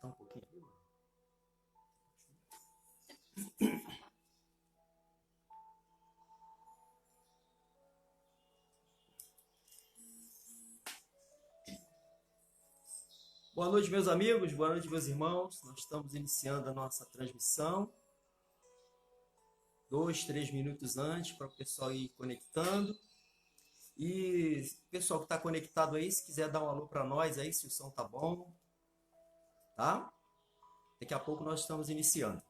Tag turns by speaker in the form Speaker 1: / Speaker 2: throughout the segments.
Speaker 1: afastar um pouquinho ali, mano. Boa noite, meus amigos, boa noite, meus irmãos. Nós estamos iniciando a nossa transmissão. 2, 3 minutos antes para o pessoal ir conectando. E o pessoal que está conectado aí, se quiser dar um alô para nós aí, se o som tá bom, tá? Daqui a pouco nós estamos iniciando.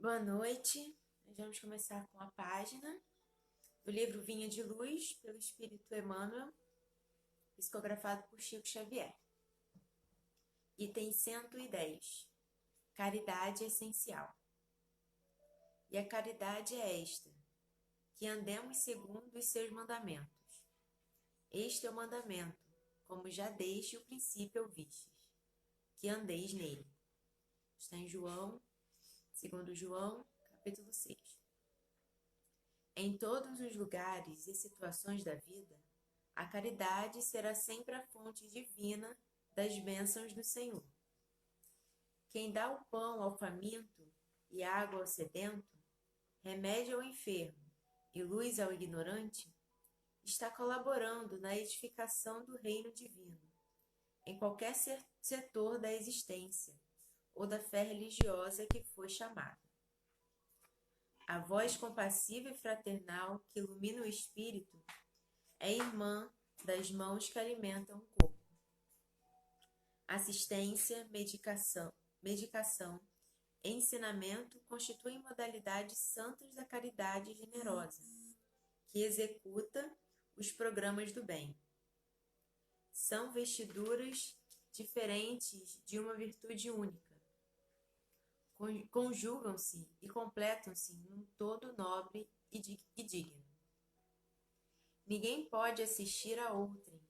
Speaker 2: Boa noite, nós vamos começar com a página do livro Vinha de Luz, pelo Espírito Emmanuel, psicografado por Chico Xavier. Item 110, Caridade Essencial. E a caridade é esta, que andemos segundo os seus mandamentos. Este é o mandamento, como já desde o princípio ouvistes, que andeis nele. Está em segundo João, capítulo 6. Em todos os lugares e situações da vida, a caridade será sempre a fonte divina das bênçãos do Senhor. Quem dá o pão ao faminto e água ao sedento, remédio ao enfermo e luz ao ignorante, está colaborando na edificação do reino divino, em qualquer setor da existência ou da fé religiosa que for chamada. A voz compassiva e fraternal que ilumina o espírito é irmã das mãos que alimentam o corpo. Assistência, medicação, ensinamento constituem modalidades santas da caridade generosa, que executa os programas do bem. São vestiduras diferentes de uma virtude única. Conjugam-se e completam-se num todo nobre e digno. Ninguém pode assistir a outrem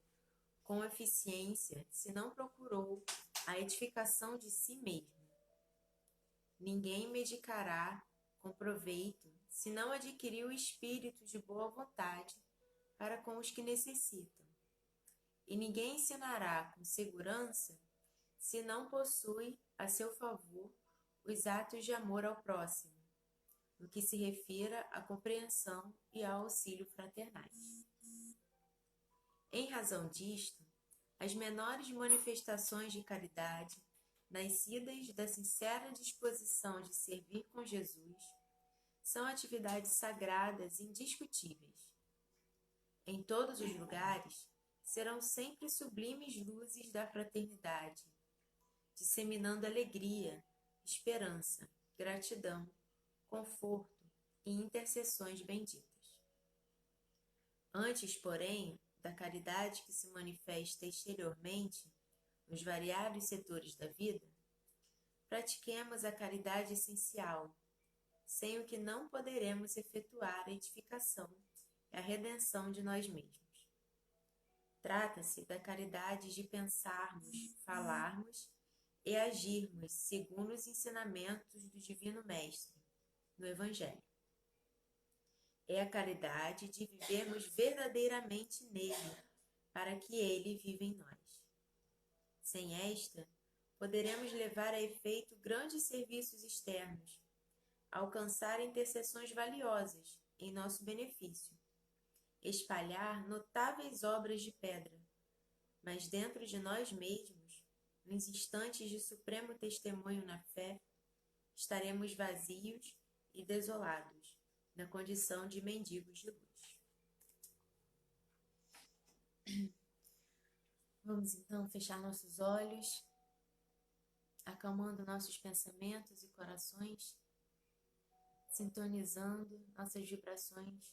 Speaker 2: com eficiência se não procurou a edificação de si mesmo. Ninguém medicará com proveito se não adquiriu o espírito de boa vontade para com os que necessitam. E ninguém ensinará com segurança se não possui a seu favor os atos de amor ao próximo, no que se refira à compreensão e ao auxílio fraternais. Em razão disto, as menores manifestações de caridade, nascidas da sincera disposição de servir com Jesus, são atividades sagradas indiscutíveis. Em todos os lugares, serão sempre sublimes luzes da fraternidade, disseminando alegria, esperança, gratidão, conforto e intercessões benditas. Antes, porém, da caridade que se manifesta exteriormente nos variados setores da vida, pratiquemos a caridade essencial, sem o que não poderemos efetuar a edificação e a redenção de nós mesmos. Trata-se da caridade de pensarmos, falarmos e agirmos segundo os ensinamentos do Divino Mestre, no Evangelho. É a caridade de vivermos verdadeiramente nele, para que ele viva em nós. Sem esta, poderemos levar a efeito grandes serviços externos, alcançar intercessões valiosas em nosso benefício, espalhar notáveis obras de pedra, mas dentro de nós mesmos, nos instantes de supremo testemunho na fé, estaremos vazios e desolados, na condição de mendigos de luz. Vamos então fechar nossos olhos, acalmando nossos pensamentos e corações, sintonizando nossas vibrações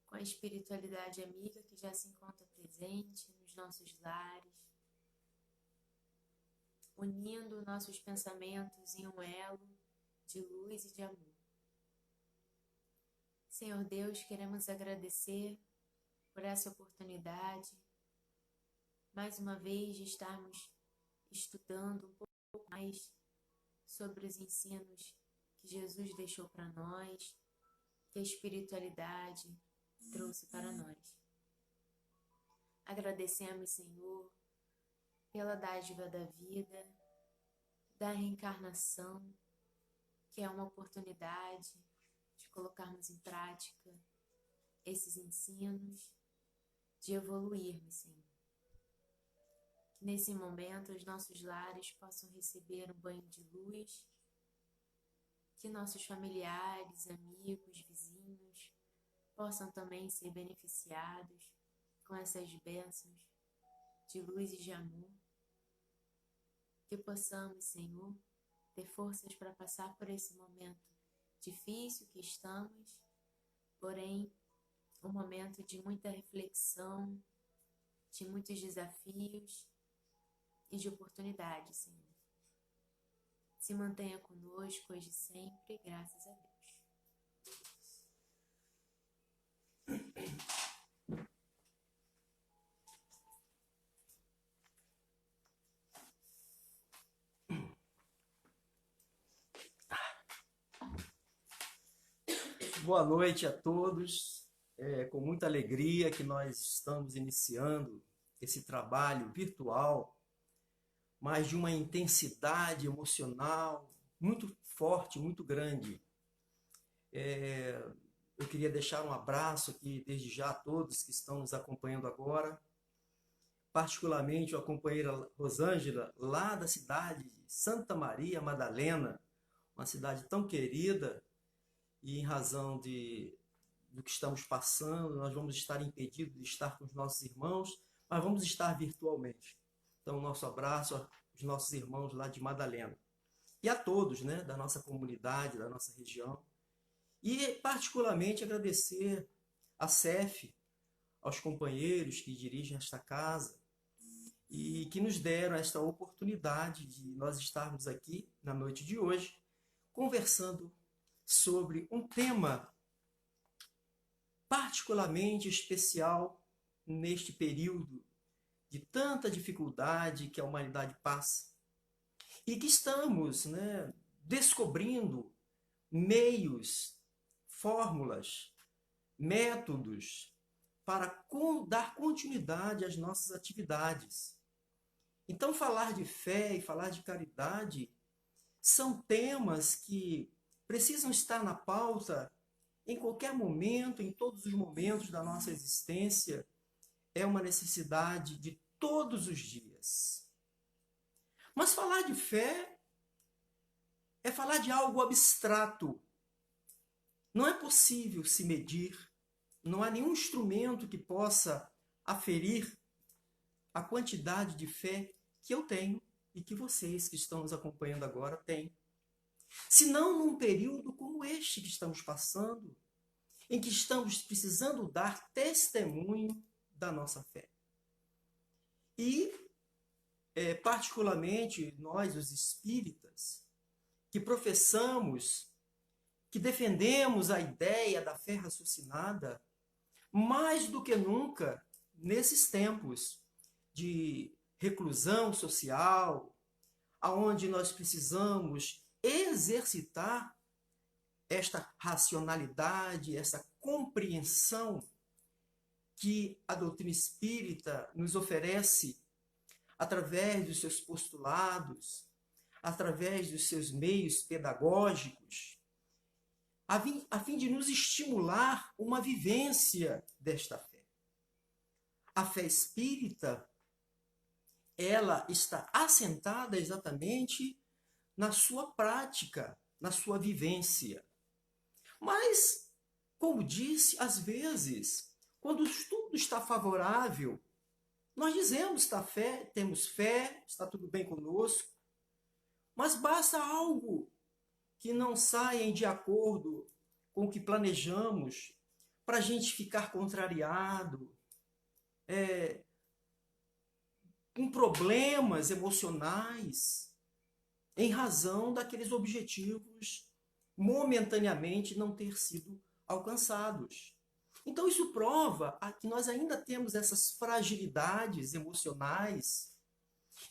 Speaker 2: com a espiritualidade amiga que já se encontra presente nos nossos lares, unindo nossos pensamentos em um elo de luz e de amor. Senhor Deus, queremos agradecer por essa oportunidade, mais uma vez, de estarmos estudando um pouco mais sobre os ensinos que Jesus deixou para nós, que a espiritualidade trouxe para nós. Agradecemos, Senhor, pela dádiva da vida, da reencarnação, que é uma oportunidade de colocarmos em prática esses ensinos, de evoluirmos, Senhor. Que nesse momento os nossos lares possam receber um banho de luz, que nossos familiares, amigos, vizinhos possam também ser beneficiados com essas bênçãos de luz e de amor. Que possamos, Senhor, ter forças para passar por esse momento difícil que estamos, porém, um momento de muita reflexão, de muitos desafios e de oportunidades, Senhor. Se mantenha conosco hoje e sempre, graças a Deus.
Speaker 1: Boa noite a todos. É com muita alegria que nós estamos iniciando esse trabalho virtual, mas de uma intensidade emocional muito forte, muito grande. Eu queria deixar um abraço aqui desde já a todos que estão nos acompanhando agora, particularmente a companheira Rosângela, lá da cidade de Santa Maria Madalena, uma cidade tão querida, e em razão do que estamos passando, nós vamos estar impedidos de estar com os nossos irmãos, mas vamos estar virtualmente. Então, nosso abraço aos nossos irmãos lá de Madalena. E a todos, né, da nossa comunidade, da nossa região. E, particularmente, agradecer à CEF, aos companheiros que dirigem esta casa e que nos deram esta oportunidade de nós estarmos aqui, na noite de hoje, conversando sobre um tema particularmente especial neste período de tanta dificuldade que a humanidade passa e que estamos, né, descobrindo meios, fórmulas, métodos para dar continuidade às nossas atividades. Então, falar de fé e falar de caridade são temas que precisam estar na pauta em qualquer momento, em todos os momentos da nossa existência. É uma necessidade de todos os dias. Mas falar de fé é falar de algo abstrato. Não é possível se medir, não há nenhum instrumento que possa aferir a quantidade de fé que eu tenho e que vocês que estão nos acompanhando agora têm. Se não num período como este que estamos passando, em que estamos precisando dar testemunho da nossa fé. E, particularmente, nós, os espíritas, que professamos, que defendemos a ideia da fé raciocinada, mais do que nunca, nesses tempos de reclusão social, aonde nós precisamos exercitar esta racionalidade, essa compreensão que a doutrina espírita nos oferece através dos seus postulados, através dos seus meios pedagógicos, a fim de nos estimular uma vivência desta fé. A fé espírita, ela está assentada exatamente na sua prática, na sua vivência. Mas, como disse, às vezes, quando tudo está favorável, nós dizemos que temos fé, está tudo bem conosco, mas basta algo que não saia de acordo com o que planejamos para a gente ficar contrariado, com problemas emocionais, em razão daqueles objetivos momentaneamente não ter sido alcançados. Então isso prova que nós ainda temos essas fragilidades emocionais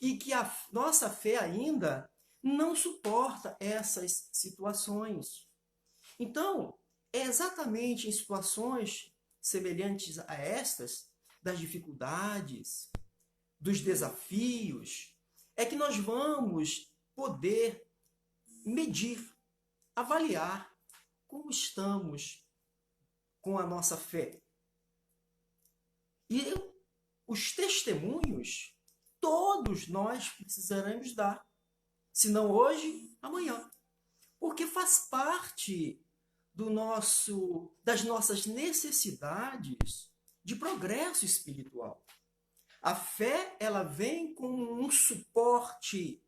Speaker 1: e que a nossa fé ainda não suporta essas situações. Então, é exatamente em situações semelhantes a estas, das dificuldades, dos desafios, é que nós vamos poder medir, avaliar como estamos com a nossa fé. E os testemunhos, todos nós precisaremos dar. Se não hoje, amanhã. Porque faz parte das nossas necessidades de progresso espiritual. A fé, ela vem como um suporte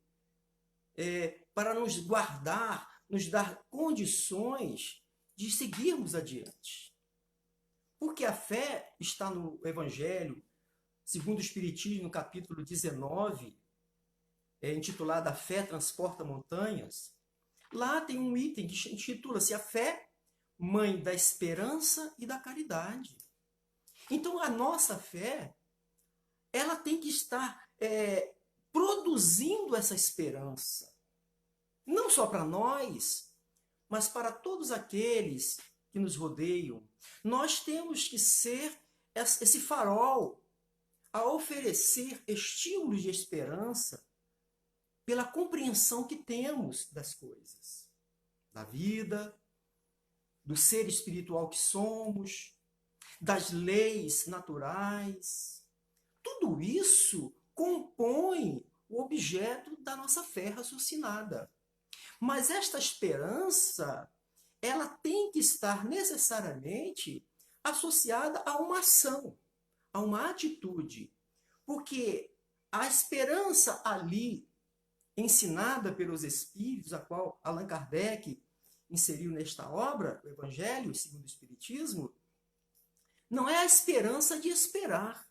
Speaker 1: para nos guardar, nos dar condições de seguirmos adiante. Porque a fé está no Evangelho, segundo o Espiritismo, no capítulo 19, intitulado A Fé Transporta Montanhas. Lá tem um item que intitula-se A Fé, Mãe da Esperança e da Caridade. Então, a nossa fé, ela tem que estar produzindo essa esperança. Não só para nós, mas para todos aqueles que nos rodeiam. Nós temos que ser esse farol a oferecer estímulos de esperança pela compreensão que temos das coisas, da vida, do ser espiritual que somos, das leis naturais. Tudo isso compõe o objeto da nossa fé raciocinada. Mas esta esperança, ela tem que estar necessariamente associada a uma ação, a uma atitude. Porque a esperança ali, ensinada pelos Espíritos, a qual Allan Kardec inseriu nesta obra, o Evangelho segundo o Espiritismo, não é a esperança de esperar,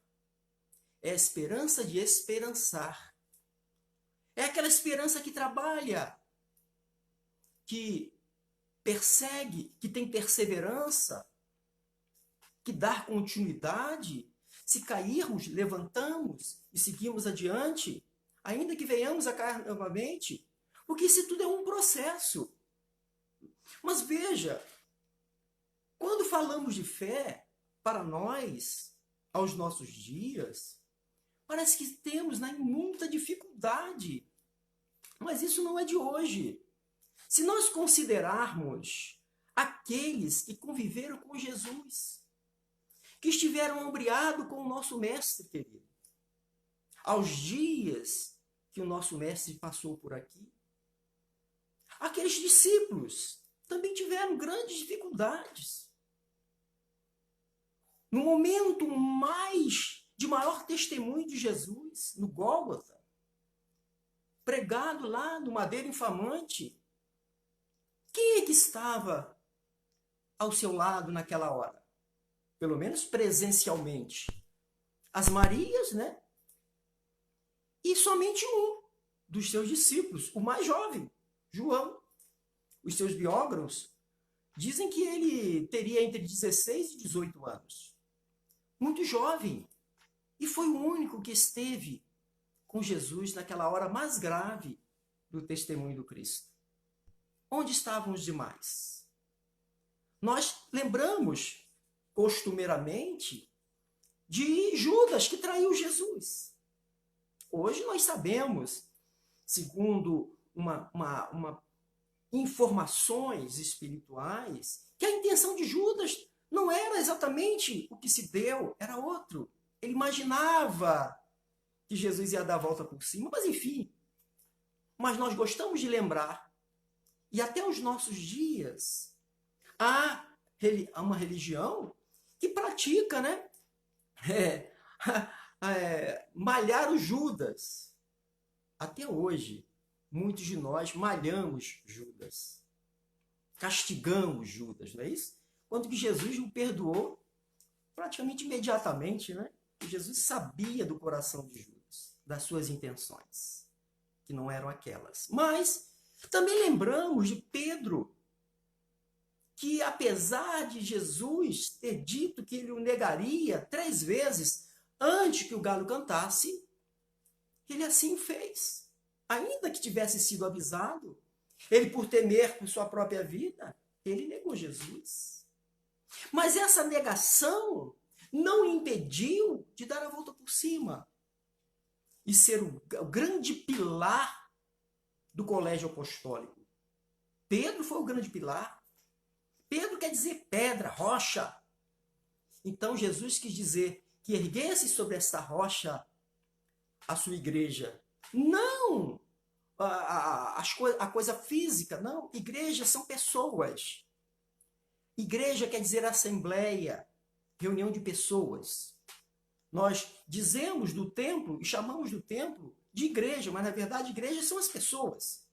Speaker 1: é a esperança de esperançar. É aquela esperança que trabalha, que persegue, que tem perseverança, que dá continuidade. Se cairmos, levantamos e seguimos adiante, ainda que venhamos a cair novamente, porque isso tudo é um processo. Mas veja, quando falamos de fé, para nós, aos nossos dias, parece que temos muita dificuldade. Mas isso não é de hoje. Se nós considerarmos aqueles que conviveram com Jesus, que estiveram ombreados com o nosso mestre querido, aos dias que o nosso mestre passou por aqui, aqueles discípulos também tiveram grandes dificuldades. No momento de maior testemunho de Jesus, no Gólgota, pregado lá no madeiro infamante, quem é que estava ao seu lado naquela hora? Pelo menos presencialmente. As Marias, né? E somente um dos seus discípulos, o mais jovem, João. Os seus biógrafos dizem que ele teria entre 16 e 18 anos. Muito jovem. E foi o único que esteve com Jesus naquela hora mais grave do testemunho do Cristo. Onde estavam os demais? Nós lembramos, costumeiramente, de Judas, que traiu Jesus. Hoje nós sabemos, segundo informações espirituais, que a intenção de Judas não era exatamente o que se deu, era outro. Ele imaginava que Jesus ia dar a volta por cima, mas enfim. Mas nós gostamos de lembrar, e até os nossos dias, há uma religião que pratica, né? Malhar o Judas. Até hoje, muitos de nós malhamos Judas. Castigamos Judas, não é isso? Quando que Jesus o perdoou praticamente imediatamente, né? Jesus sabia do coração de Judas, das suas intenções, que não eram aquelas. Mas também lembramos de Pedro, que apesar de Jesus ter dito que ele o negaria 3 vezes antes que o galo cantasse, ele assim fez. Ainda que tivesse sido avisado, ele, por temer por sua própria vida, ele negou Jesus. Mas essa negação não o impediu de dar a volta por cima e ser o grande pilar do colégio apostólico. Pedro foi o grande pilar. Pedro quer dizer pedra, rocha. Então Jesus quis dizer que erguesse sobre esta rocha a sua igreja. Não a coisa física, não. Igrejas são pessoas. Igreja quer dizer assembleia, reunião de pessoas. Nós dizemos do templo e chamamos do templo de igreja, mas na verdade igrejas são as pessoas.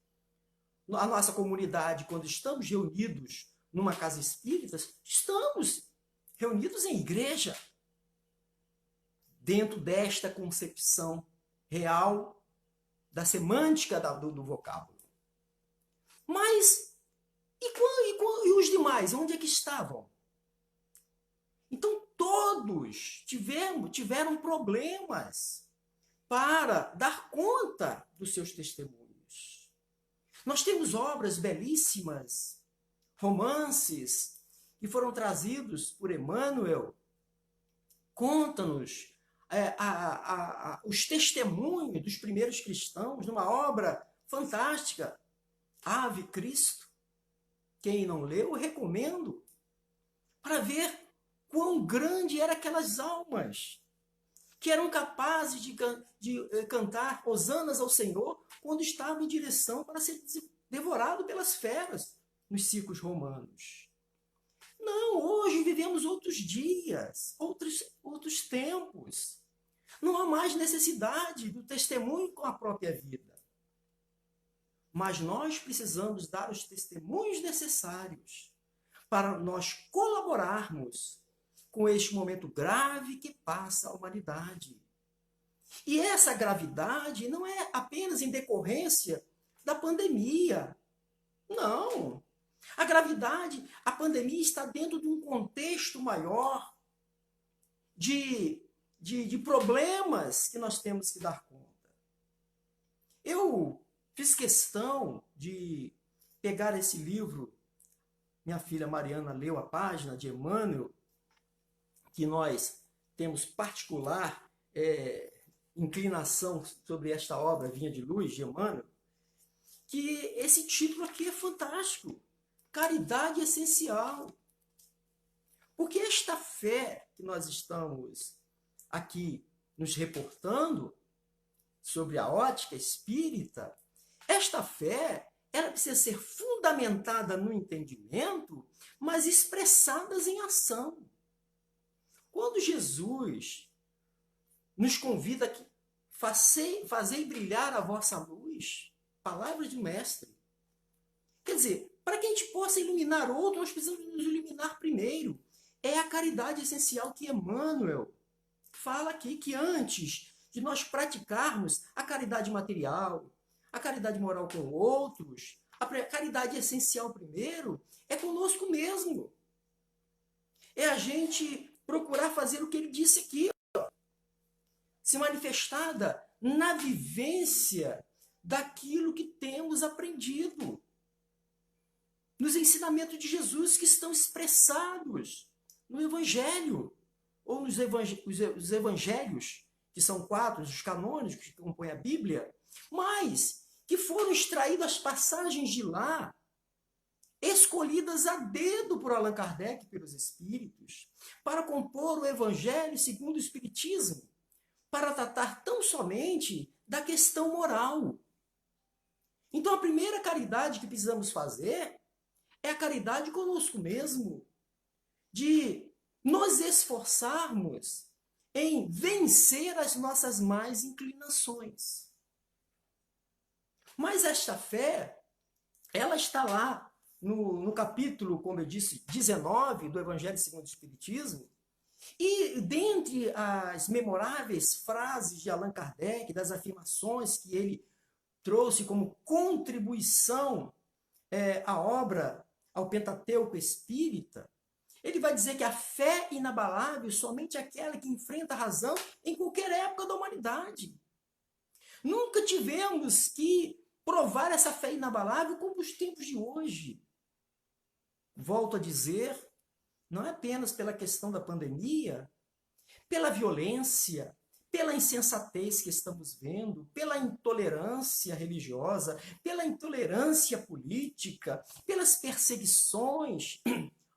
Speaker 1: A nossa comunidade, quando estamos reunidos numa casa espírita, estamos reunidos em igreja, dentro desta concepção real da semântica do vocábulo. Mas e os demais? Onde é que estavam? Então todos tiveram problemas para dar conta dos seus testemunhos. Nós temos obras belíssimas, romances, que foram trazidos por Emmanuel. Conta-nos os testemunhos dos primeiros cristãos, numa obra fantástica, Ave Cristo. Quem não leu, eu recomendo, para ver quão grande eram aquelas almas que eram capazes de cantar hosanas ao Senhor quando estavam em direção para ser devorado pelas feras nos circos romanos. Não, hoje vivemos outros dias, outros tempos. Não há mais necessidade do testemunho com a própria vida. Mas nós precisamos dar os testemunhos necessários para nós colaborarmos com este momento grave que passa a humanidade. E essa gravidade não é apenas em decorrência da pandemia. Não. A pandemia está dentro de um contexto maior de problemas que nós temos que dar conta. Eu fiz questão de pegar esse livro, minha filha Mariana leu a página de Emmanuel, que nós temos particular inclinação sobre esta obra, Vinha de Luz, de Emmanuel, que esse título aqui é fantástico. Caridade essencial. Porque esta fé que nós estamos aqui nos reportando sobre a ótica espírita, esta fé, ela precisa ser fundamentada no entendimento, mas expressadas em ação. Quando Jesus nos convida a fazei brilhar a vossa luz, palavra de mestre. Quer dizer, para que a gente possa iluminar outro, nós precisamos nos iluminar primeiro. É a caridade essencial que Emmanuel fala aqui, que antes de nós praticarmos a caridade material, a caridade moral com outros, a caridade essencial primeiro é conosco mesmo. É a gente procurar fazer o que ele disse aqui, ó, se manifestada na vivência daquilo que temos aprendido, nos ensinamentos de Jesus que estão expressados no Evangelho, ou nos os evangelhos, que são 4, os canônicos que compõem a Bíblia, mas que foram extraídas as passagens de lá, escolhidas a dedo por Allan Kardec pelos Espíritos, para compor o Evangelho segundo o Espiritismo, para tratar tão somente da questão moral. Então, a primeira caridade que precisamos fazer é a caridade conosco mesmo, de nos esforçarmos em vencer as nossas más inclinações. Mas esta fé, ela está lá no capítulo, como eu disse, 19 do Evangelho segundo o Espiritismo, e dentre as memoráveis frases de Allan Kardec, das afirmações que ele trouxe como contribuição à obra, ao Pentateuco Espírita, ele vai dizer que a fé inabalável somente é aquela que enfrenta a razão em qualquer época da humanidade. Nunca tivemos que provar essa fé inabalável como nos tempos de hoje. Volto a dizer, não é apenas pela questão da pandemia, pela violência, pela insensatez que estamos vendo, pela intolerância religiosa, pela intolerância política, pelas perseguições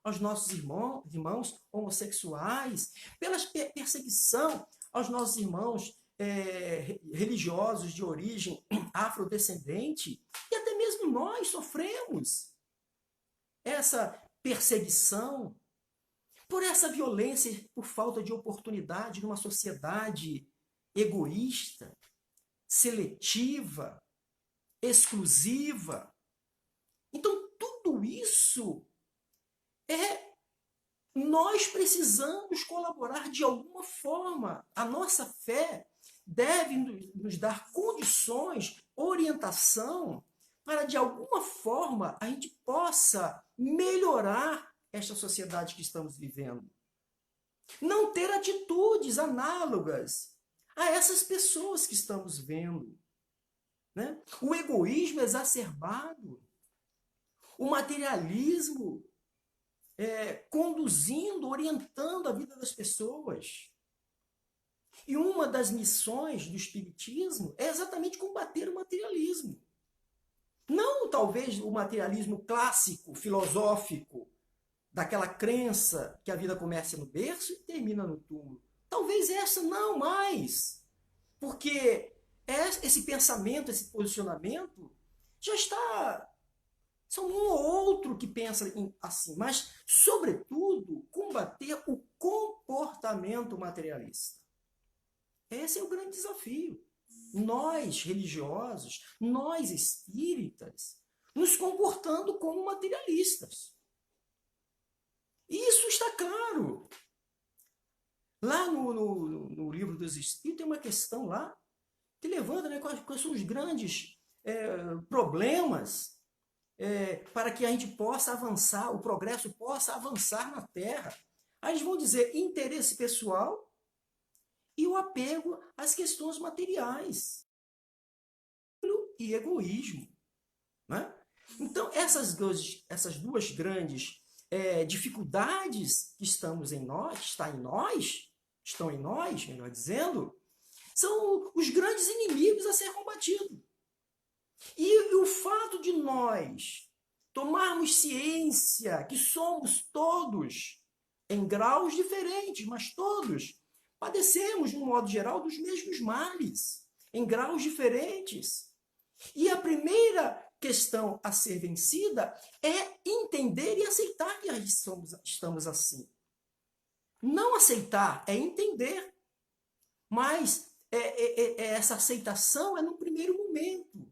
Speaker 1: aos nossos irmãos homossexuais, pela perseguição aos nossos irmãos religiosos de origem afrodescendente, e até mesmo nós sofremos essa perseguição por essa violência, por falta de oportunidade numa sociedade egoísta, seletiva, exclusiva. Então, tudo isso nós precisamos colaborar de alguma forma. A nossa fé deve nos dar condições, orientação, para de alguma forma a gente possa melhorar esta sociedade que estamos vivendo. Não ter atitudes análogas a essas pessoas que estamos vendo, né? O egoísmo exacerbado, o materialismo conduzindo, orientando a vida das pessoas. E uma das missões do Espiritismo é exatamente combater o materialismo. Não, talvez, o materialismo clássico, filosófico, daquela crença que a vida começa no berço e termina no túmulo. Talvez essa não mais. Porque esse pensamento, esse posicionamento, já está... São um ou outro que pensa assim, mas, sobretudo, combater o comportamento materialista. Esse é o grande desafio. Nós, religiosos, nós, espíritas, nos comportando como materialistas. Isso está claro. Lá no livro dos Espíritos tem uma questão lá que levanta, né, quais são os grandes problemas para que a gente possa avançar, o progresso possa avançar na Terra. Aí eles vão dizer interesse pessoal e o apego às questões materiais. E egoísmo. Né? Então, essas duas grandes dificuldades que estão em nós, melhor dizendo, são os grandes inimigos a ser combatidos. E o fato de nós tomarmos ciência que somos todos em graus diferentes, mas todos padecemos, de um modo geral, dos mesmos males, em graus diferentes. E a primeira questão a ser vencida é entender e aceitar que estamos assim. Não aceitar, é entender. Mas essa aceitação é no primeiro momento.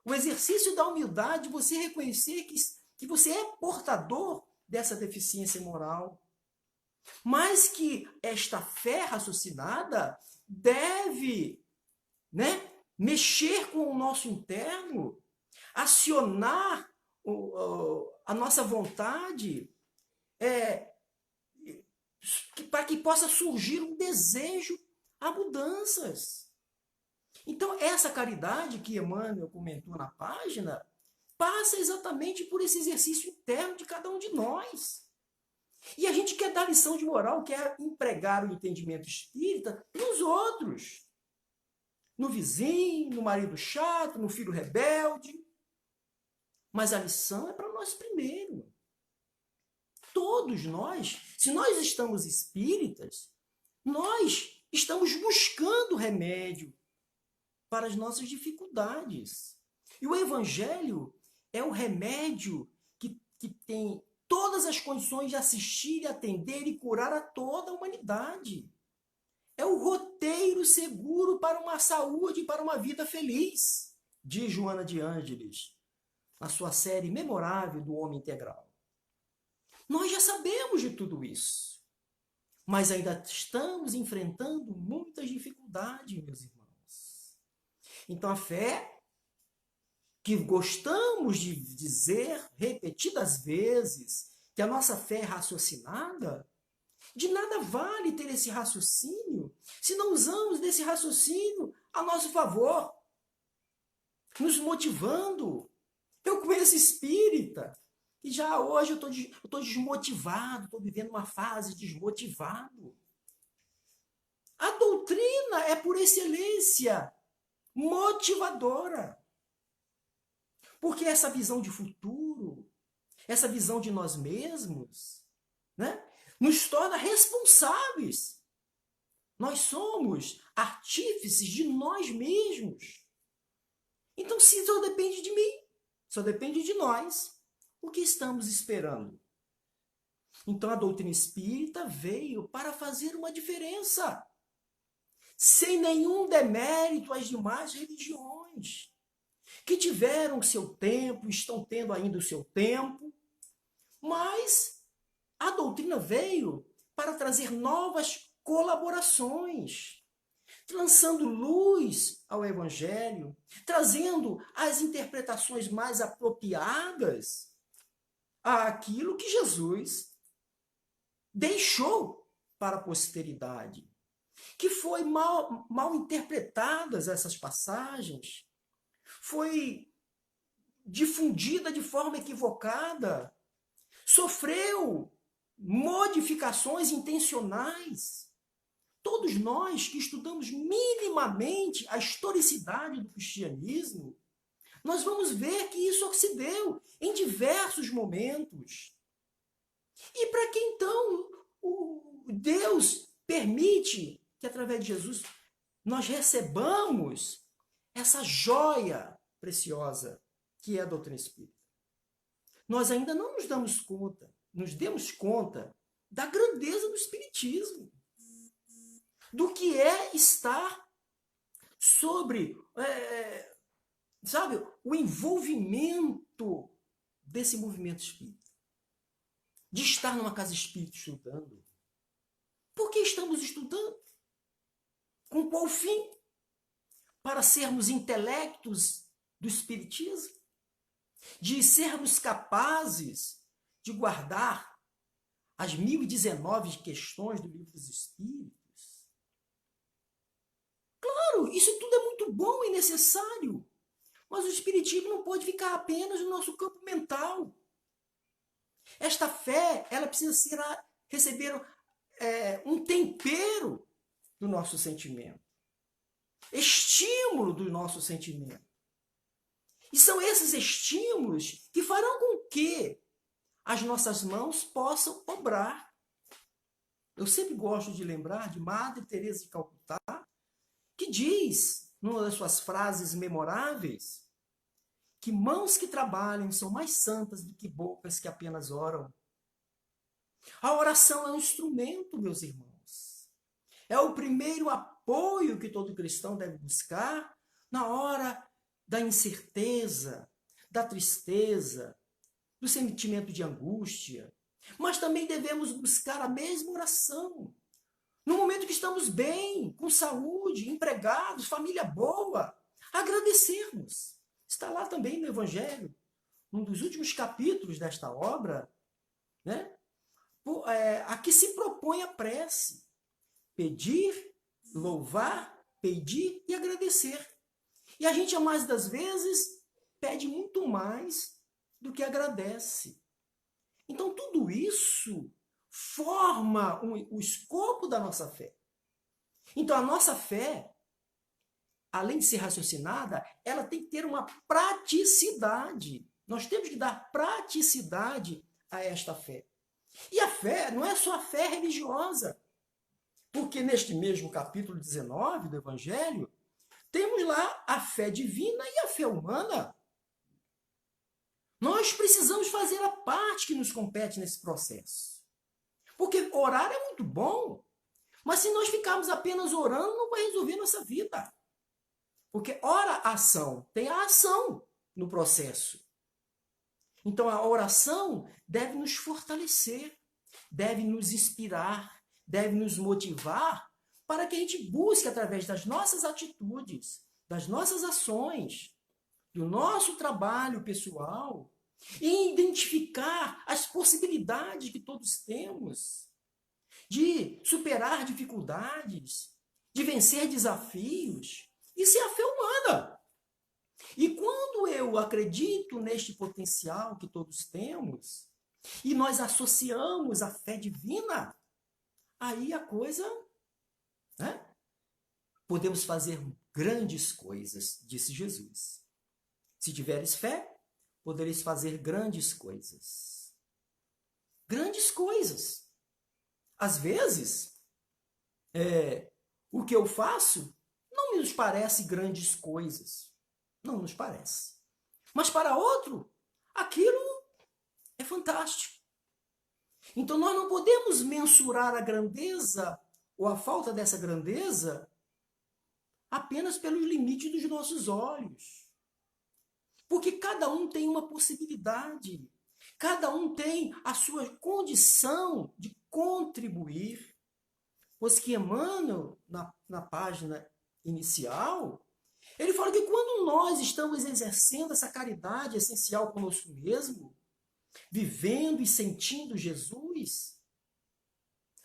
Speaker 1: O exercício da humildade, você reconhecer que você é portador dessa deficiência moral. Mas que esta fé raciocinada deve, né, mexer com o nosso interno, acionar a nossa vontade, para que possa surgir um desejo a mudanças. Então, essa caridade que Emmanuel comentou na página passa exatamente por esse exercício interno de cada um de nós. E a gente quer dar lição de moral, quer empregar o entendimento espírita nos outros. No vizinho, no marido chato, no filho rebelde. Mas a lição é para nós primeiro. Todos nós, se nós estamos espíritas, nós estamos buscando remédio para as nossas dificuldades. E o Evangelho é o remédio que tem todas as condições de assistir, atender e curar a toda a humanidade. É o roteiro seguro para uma saúde e para uma vida feliz, diz Joana de Ângeles, na sua série memorável do Homem Integral. Nós já sabemos de tudo isso, mas ainda estamos enfrentando muitas dificuldades, meus irmãos. Então, a fé, que gostamos de dizer repetidas vezes que a nossa fé é raciocinada, de nada vale ter esse raciocínio se não usamos desse raciocínio a nosso favor, nos motivando. Eu conheço espírita e já hoje eu estou desmotivado, estou vivendo uma fase desmotivado. A doutrina é, por excelência, motivadora. Porque essa visão de futuro, essa visão de nós mesmos, né, nos torna responsáveis. Nós somos artífices de nós mesmos. Então, se só depende de mim, só depende de nós, o que estamos esperando? Então, a doutrina espírita veio para fazer uma diferença, sem nenhum demérito às demais religiões, que tiveram o seu tempo, estão tendo ainda o seu tempo, mas a doutrina veio para trazer novas colaborações, lançando luz ao Evangelho, trazendo as interpretações mais apropriadas àquilo que Jesus deixou para a posteridade. Que foi mal interpretadas essas passagens, foi difundida de forma equivocada, sofreu modificações intencionais. Todos nós que estudamos minimamente a historicidade do cristianismo, nós vamos ver que isso se deu em diversos momentos. E para que então Deus permite que através de Jesus nós recebamos essa joia preciosa que é a doutrina espírita? Nós ainda não nos demos conta da grandeza do espiritismo, do que é estar sobre, o envolvimento desse movimento espírita, de estar numa casa espírita estudando. Por que estamos estudando? Com qual fim? Para sermos intelectos do espiritismo? De sermos capazes de guardar as 1019 questões do Livro dos Espíritos? Claro, isso tudo é muito bom e necessário, mas o espiritismo não pode ficar apenas no nosso campo mental. Esta fé, ela precisa receber um tempero do nosso sentimento, estímulo do nosso sentimento. E são esses estímulos que farão com que as nossas mãos possam obrar. Eu sempre gosto de lembrar de Madre Teresa de Calcutá, que diz, numa das suas frases memoráveis, que mãos que trabalham são mais santas do que bocas que apenas oram. A oração é um instrumento, meus irmãos. É o primeiro apoio que todo cristão deve buscar na hora da incerteza, da tristeza, do sentimento de angústia. Mas também devemos buscar a mesma oração no momento que estamos bem, com saúde, empregados, família boa, agradecermos. Está lá também no Evangelho, um dos últimos capítulos desta obra, né? A que se propõe a prece. Pedir, louvar, pedir e agradecer. E a gente, a mais das vezes, pede muito mais do que agradece. Então, tudo isso forma o escopo da nossa fé. Então, a nossa fé, além de ser raciocinada, ela tem que ter uma praticidade. Nós temos que dar praticidade a esta fé. E a fé não é só a fé religiosa, porque neste mesmo capítulo 19 do Evangelho, temos lá a fé divina e a fé humana. Nós precisamos fazer a parte que nos compete nesse processo. Porque orar é muito bom, mas se nós ficarmos apenas orando, não vai resolver nossa vida. Porque ação, tem a ação no processo. Então a oração deve nos fortalecer, deve nos inspirar, deve nos motivar para que a gente busque através das nossas atitudes, das nossas ações, do nosso trabalho pessoal, e identificar as possibilidades que todos temos de superar dificuldades, de vencer desafios. Isso é a fé humana. E quando eu acredito neste potencial que todos temos, e nós associamos a fé divina, aí a coisa, né? Podemos fazer grandes coisas, disse Jesus. Se tiveres fé, podereis fazer grandes coisas. Grandes coisas. Às vezes, o que eu faço não nos parece grandes coisas. Não nos parece. Mas para outro, aquilo é fantástico. Então nós não podemos mensurar a grandeza ou a falta dessa grandeza apenas pelos limites dos nossos olhos. Porque cada um tem uma possibilidade, cada um tem a sua condição de contribuir. Pois que Emmanuel, na página inicial, ele fala que quando nós estamos exercendo essa caridade essencial conosco mesmo, vivendo e sentindo Jesus,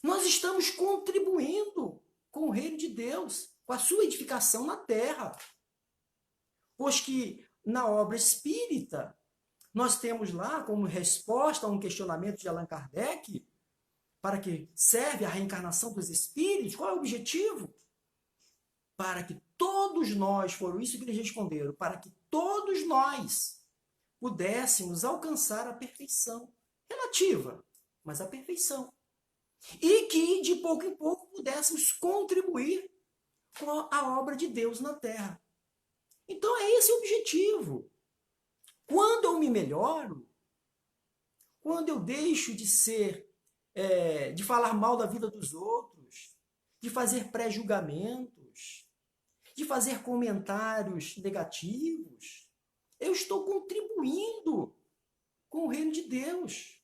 Speaker 1: nós estamos contribuindo com o reino de Deus, com a sua edificação na terra. Pois que na obra espírita, nós temos lá como resposta a um questionamento de Allan Kardec, para que serve a reencarnação dos espíritos, qual é o objetivo? Para que todos nós, foram isso que eles responderam, para que todos nós pudéssemos alcançar a perfeição relativa, mas a perfeição. E que, de pouco em pouco, pudéssemos contribuir com a obra de Deus na Terra. Então, é esse o objetivo. Quando eu me melhoro, quando eu deixo de de falar mal da vida dos outros, de fazer pré-julgamentos, de fazer comentários negativos, eu estou contribuindo com o reino de Deus.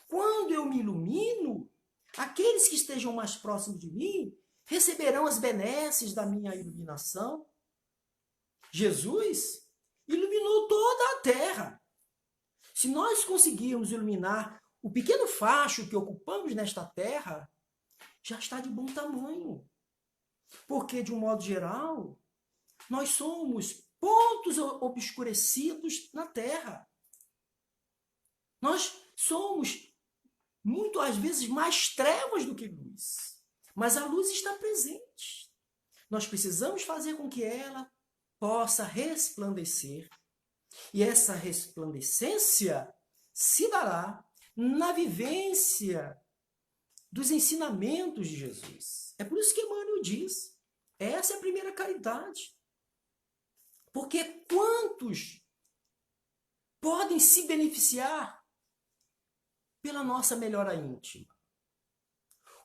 Speaker 1: Quando eu me ilumino, aqueles que estejam mais próximos de mim receberão as benesses da minha iluminação. Jesus iluminou toda a terra. Se nós conseguirmos iluminar o pequeno facho que ocupamos nesta terra, já está de bom tamanho. Porque, de um modo geral, nós somos pontos obscurecidos na terra. Nós somos, muito às vezes, mais trevas do que luz. Mas a luz está presente. Nós precisamos fazer com que ela possa resplandecer. E essa resplandecência se dará na vivência dos ensinamentos de Jesus. É por isso que Emmanuel diz, essa é a primeira caridade. Porque quantos podem se beneficiar pela nossa melhora íntima?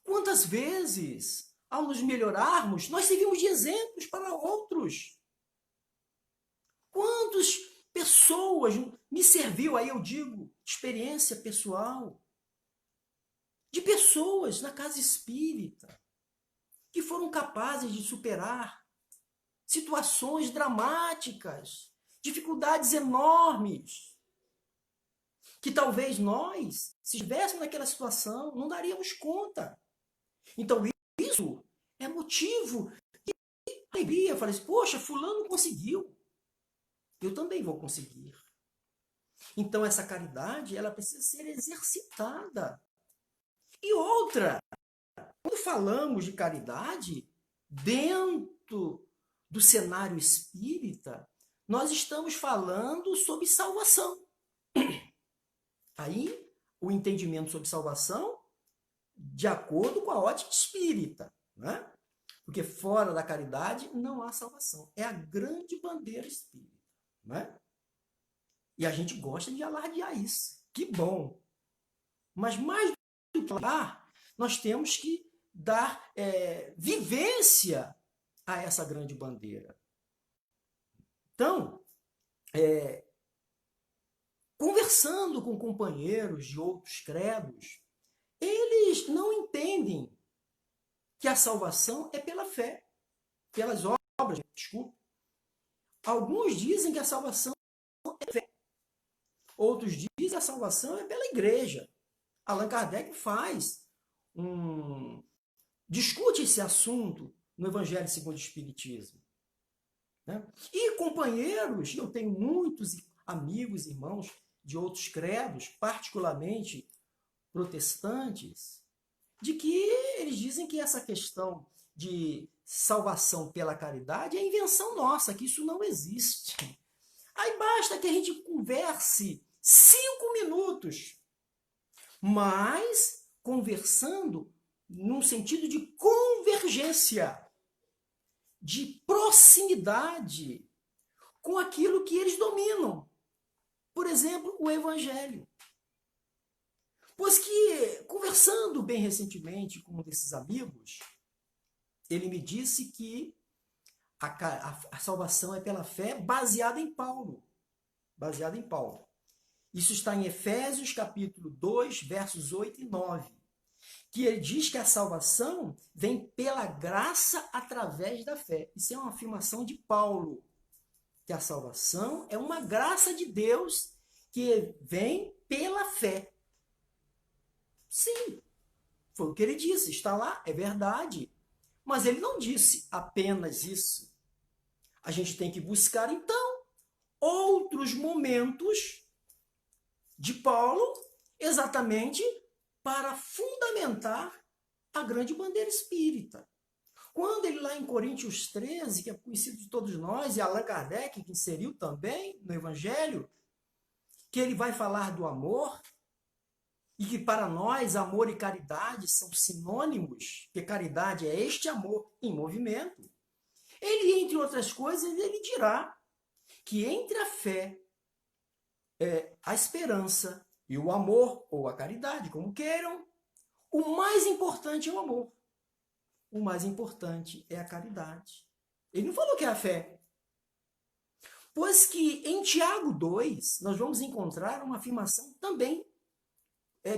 Speaker 1: Quantas vezes, ao nos melhorarmos, nós servimos de exemplos para outros? Quantas pessoas me serviu, aí eu digo, experiência pessoal, de pessoas na casa espírita que foram capazes de superar situações dramáticas, dificuldades enormes, que talvez nós, se estivéssemos naquela situação, não daríamos conta. Então, isso é motivo de alegria. Eu falei assim, poxa, fulano conseguiu. Eu também vou conseguir. Então, essa caridade, ela precisa ser exercitada. E outra, quando falamos de caridade, dentro do cenário espírita, nós estamos falando sobre salvação. Aí, o entendimento sobre salvação, de acordo com a ótica espírita, né? Porque fora da caridade não há salvação. É a grande bandeira espírita, né? E a gente gosta de alardear isso. Que bom! Mas mais do que falar, nós temos que dar vivência a essa grande bandeira. Então, conversando com companheiros de outros credos, eles não entendem que a salvação é pela fé, pelas obras, desculpa. Alguns dizem que a salvação é fé. Outros dizem que a salvação é pela igreja. Allan Kardec discute esse assunto no Evangelho segundo o Espiritismo. Né? E companheiros, eu tenho muitos amigos, irmãos de outros credos, particularmente protestantes, de que eles dizem que essa questão de salvação pela caridade é invenção nossa, que isso não existe. Aí basta que a gente converse 5 minutos, mas conversando num sentido de convergência, de proximidade com aquilo que eles dominam. Por exemplo, o Evangelho. Pois que, conversando bem recentemente com um desses amigos, ele me disse que a salvação é pela fé baseada em Paulo. Baseada em Paulo. Isso está em Efésios capítulo 2, versos 8 e 9. Que ele diz que a salvação vem pela graça através da fé. Isso é uma afirmação de Paulo. Que a salvação é uma graça de Deus que vem pela fé. Sim, foi o que ele disse, está lá, é verdade. Mas ele não disse apenas isso. A gente tem que buscar, então, outros momentos de Paulo, exatamente para fundamentar a grande bandeira espírita. Quando ele lá em Coríntios 13, que é conhecido de todos nós, e Allan Kardec, que inseriu também no Evangelho, que ele vai falar do amor, e que para nós amor e caridade são sinônimos, que caridade é este amor em movimento. Ele, entre outras coisas, ele dirá que entre a fé, a esperança e o amor, ou a caridade, como queiram, o mais importante é o amor. O mais importante é a caridade. Ele não falou que é a fé. Pois que em Tiago 2, nós vamos encontrar uma afirmação também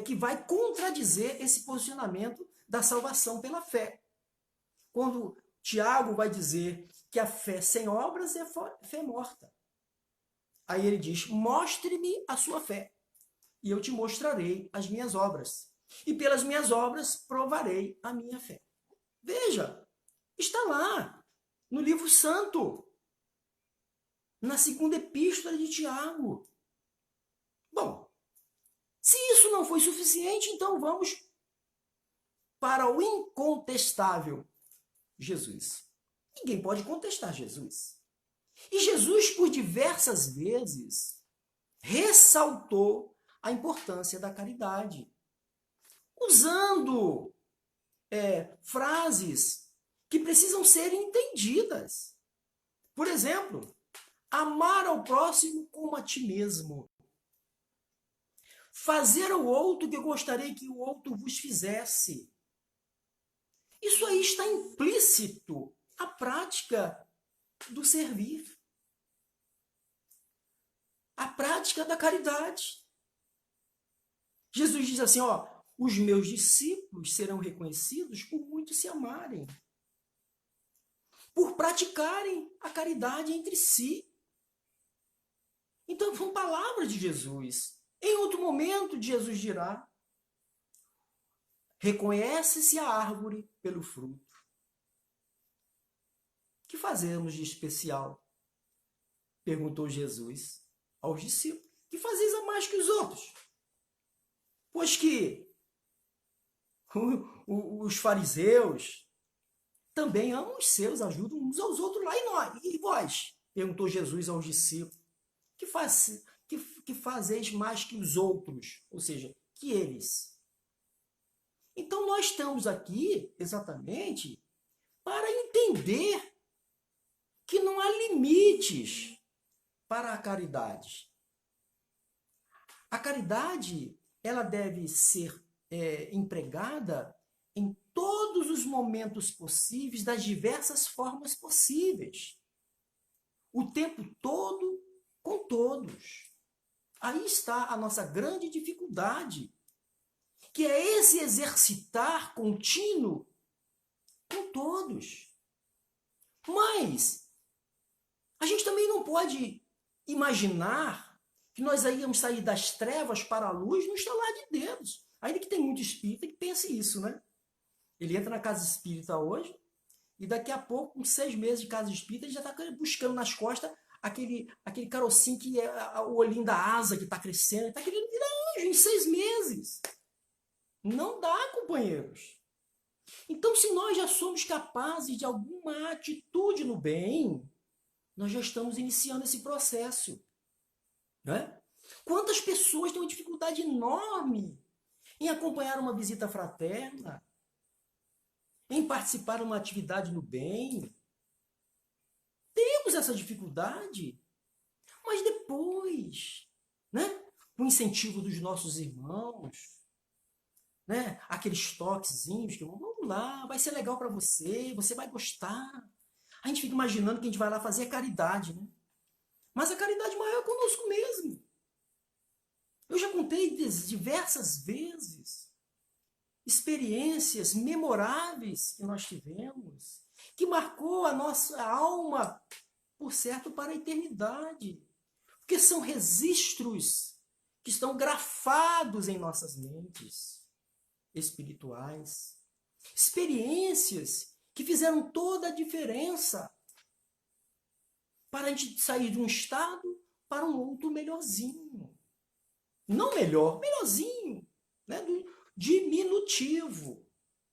Speaker 1: que vai contradizer esse posicionamento da salvação pela fé. Quando Tiago vai dizer que a fé sem obras é fé morta. Aí ele diz, mostre-me a sua fé, e eu te mostrarei as minhas obras. E pelas minhas obras provarei a minha fé. Veja, está lá, no livro santo, na segunda epístola de Tiago. Bom, se isso não foi suficiente, então vamos para o incontestável Jesus. Ninguém pode contestar Jesus. E Jesus, por diversas vezes, ressaltou a importância da caridade, usando frases que precisam ser entendidas. Por exemplo, amar ao próximo como a ti mesmo. Fazer ao outro o que eu gostaria que o outro vos fizesse. Isso aí está implícito à prática do servir. A prática da caridade. Jesus diz assim, ó, os meus discípulos serão reconhecidos por muito se amarem, por praticarem a caridade entre si. Então, são palavras de Jesus. Em outro momento, Jesus dirá, reconhece-se a árvore pelo fruto. O que fazemos de especial? Perguntou Jesus aos discípulos. Que fazeis a mais que os outros? Pois que os fariseus também amam os seus, ajudam uns aos outros lá. E vós? Perguntou Jesus aos discípulos. Que fazeis mais que os outros? Ou seja, que eles. Então nós estamos aqui exatamente para entender que não há limites para a caridade. A caridade, ela deve ser empregada em todos os momentos possíveis, das diversas formas possíveis. O tempo todo, com todos. Aí está a nossa grande dificuldade, que é esse exercitar contínuo com todos. Mas a gente também não pode imaginar que nós aí íamos sair das trevas para a luz no estalar de dedos. Ainda que tem muito espírita que pense isso, né? Ele entra na casa espírita hoje e daqui a pouco, com 6 meses de casa espírita, ele já está buscando nas costas aquele carocinho que é o olhinho da asa que está crescendo. Ele está querendo virar anjo em 6 meses. Não dá, companheiros. Então, se nós já somos capazes de alguma atitude no bem, nós já estamos iniciando esse processo. Né? Quantas pessoas têm uma dificuldade enorme em acompanhar uma visita fraterna, em participar de uma atividade no bem? Temos essa dificuldade, mas depois, né? Com o incentivo dos nossos irmãos, né? Aqueles toquezinhos que vamos lá, vai ser legal para você, você vai gostar. A gente fica imaginando que a gente vai lá fazer a caridade, né? Mas a caridade maior é conosco mesmo. Eu já contei diversas vezes experiências memoráveis que nós tivemos, que marcou a nossa alma, por certo, para a eternidade. Porque são registros que estão grafados em nossas mentes espirituais. Experiências que fizeram toda a diferença para a gente sair de um estado para um outro melhorzinho. Não melhor, melhorzinho, né? Do diminutivo.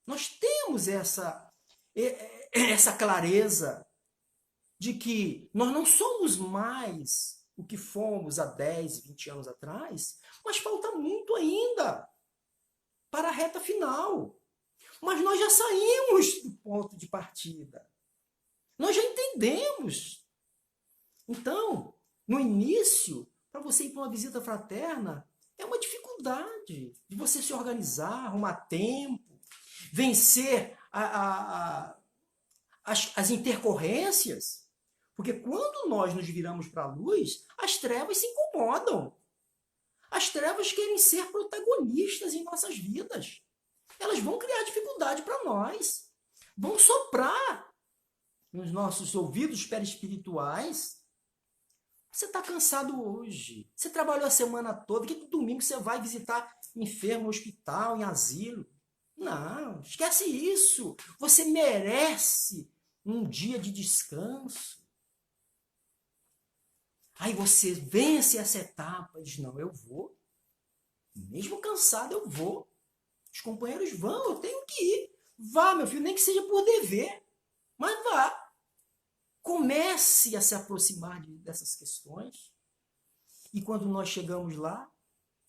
Speaker 1: Nós temos essa clareza de que nós não somos mais o que fomos há 10, 20 anos atrás, mas falta muito ainda para a reta final. Mas nós já saímos do ponto de partida. Nós já entendemos. Então, no início, para você ir para uma visita fraterna, é uma dificuldade de você se organizar, arrumar tempo, vencer as intercorrências. Porque quando nós nos viramos para a luz, as trevas se incomodam. As trevas querem ser protagonistas em nossas vidas. Elas vão criar dificuldade para nós. Vão soprar nos nossos ouvidos perispirituais. Você está cansado hoje. Você trabalhou a semana toda. Que domingo você vai visitar enfermo no hospital, em asilo? Não, esquece isso. Você merece um dia de descanso. Aí você vence essa etapa e diz, não, eu vou. Mesmo cansado, eu vou. Os companheiros vão, eu tenho que ir. Vá, meu filho, nem que seja por dever. Mas vá. comece a se aproximar dessas questões. E quando nós chegamos lá,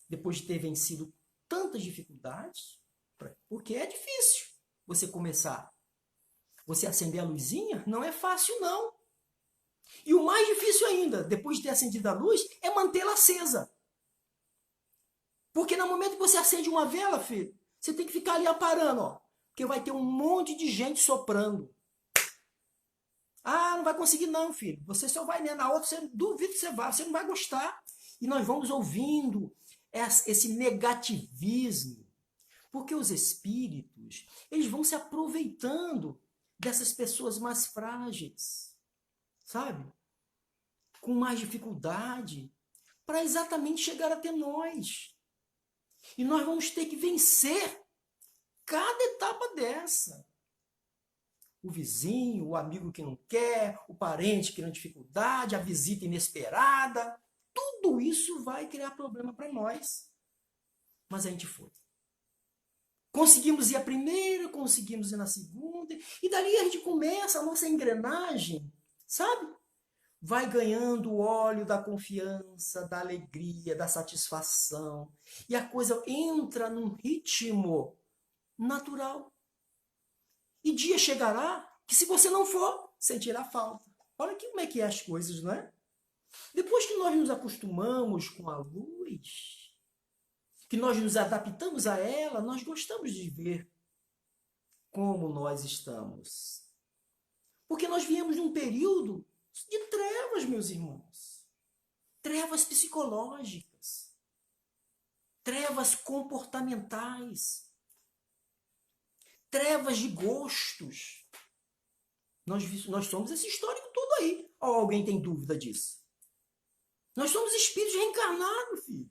Speaker 1: depois de ter vencido tantas dificuldades, porque é difícil você começar. Você acender a luzinha não é fácil, não. E o mais difícil ainda, depois de ter acendido a luz, é mantê-la acesa. Porque no momento que você acende uma vela, filho, você tem que ficar ali aparando, ó. Porque vai ter um monte de gente soprando. Ah, não vai conseguir não, filho. Você só vai, né? Na outra, você duvido que você não vai gostar. E nós vamos ouvindo esse negativismo. Porque os espíritos, eles vão se aproveitando dessas pessoas mais frágeis, sabe? Com mais dificuldade, para exatamente chegar até nós. E nós vamos ter que vencer cada etapa dessa. O vizinho, o amigo que não quer, o parente que tem dificuldade, a visita inesperada, tudo isso vai criar problema para nós. Mas a gente foi. Conseguimos ir a primeira, conseguimos ir na segunda, e dali a gente começa a nossa engrenagem, sabe? Vai ganhando o óleo da confiança, da alegria, da satisfação. E a coisa entra num ritmo natural. E dia chegará que se você não for, sentirá falta. Olha aqui como é que é as coisas, não é? Depois que nós nos acostumamos com a luz, que nós nos adaptamos a ela, nós gostamos de ver como nós estamos. Porque nós viemos de um período de trevas, meus irmãos. Trevas psicológicas. Trevas comportamentais. Trevas de gostos. Nós somos esse histórico todo aí. Ou alguém tem dúvida disso? Nós somos espíritos reencarnados, filho.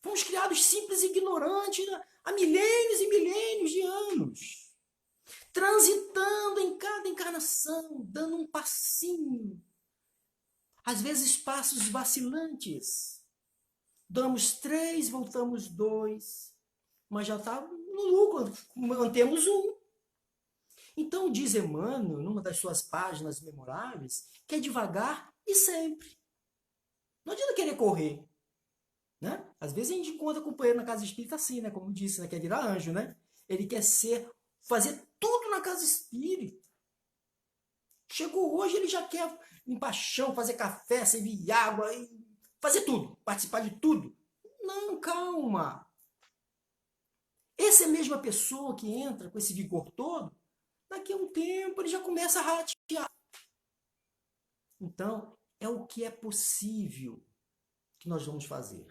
Speaker 1: Fomos criados simples e ignorantes há milênios e milênios de anos. Transitando em cada encarnação, dando um passinho. Às vezes passos vacilantes. Damos 3, voltamos 2. Mas já está no lucro, mantemos 1. Então diz Emmanuel, numa das suas páginas memoráveis, que é devagar e sempre. Não adianta querer correr. Né? Às vezes a gente encontra companheiro na casa espírita assim, né? Como disse, né? Quer virar anjo, né? Ele quer fazer tudo na casa espírita. Chegou hoje, ele já quer limpar chão, fazer café, servir água, fazer tudo, participar de tudo. Não, calma. Essa é a mesma pessoa que entra com esse vigor todo, daqui a um tempo ele já começa a ratear. Então, é o que é possível que nós vamos fazer.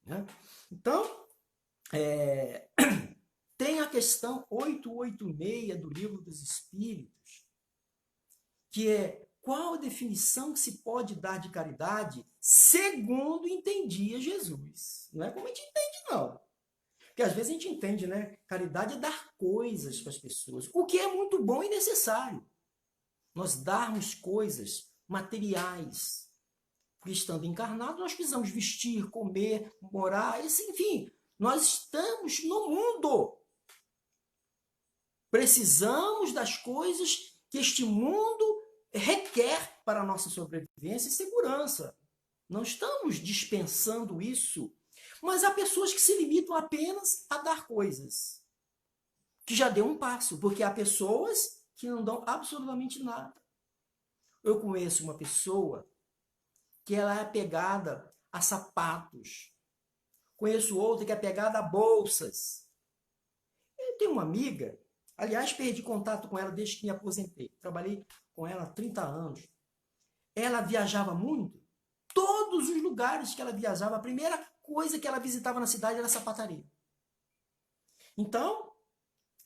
Speaker 1: Né? Então, tem a questão 886 do Livro dos Espíritos, que é qual a definição que se pode dar de caridade segundo entendia Jesus. Não é como a gente entende, não. Porque às vezes a gente entende, né? Caridade é dar coisas para as pessoas, o que é muito bom e necessário. Nós darmos coisas materiais. Porque estando encarnado, nós precisamos vestir, comer, morar, enfim, nós estamos no mundo. Precisamos das coisas que este mundo requer para a nossa sobrevivência e segurança. Não estamos dispensando isso. Mas há pessoas que se limitam apenas a dar coisas. Que já deu um passo, porque há pessoas que não dão absolutamente nada. Eu conheço uma pessoa que ela é apegada a sapatos. Conheço outra que é apegada a bolsas. Eu tenho uma amiga, aliás, perdi contato com ela desde que me aposentei. Trabalhei com ela há 30 anos. Ela viajava muito. Todos os lugares que ela viajava, a primeira coisa que ela visitava na cidade era a sapataria. Então,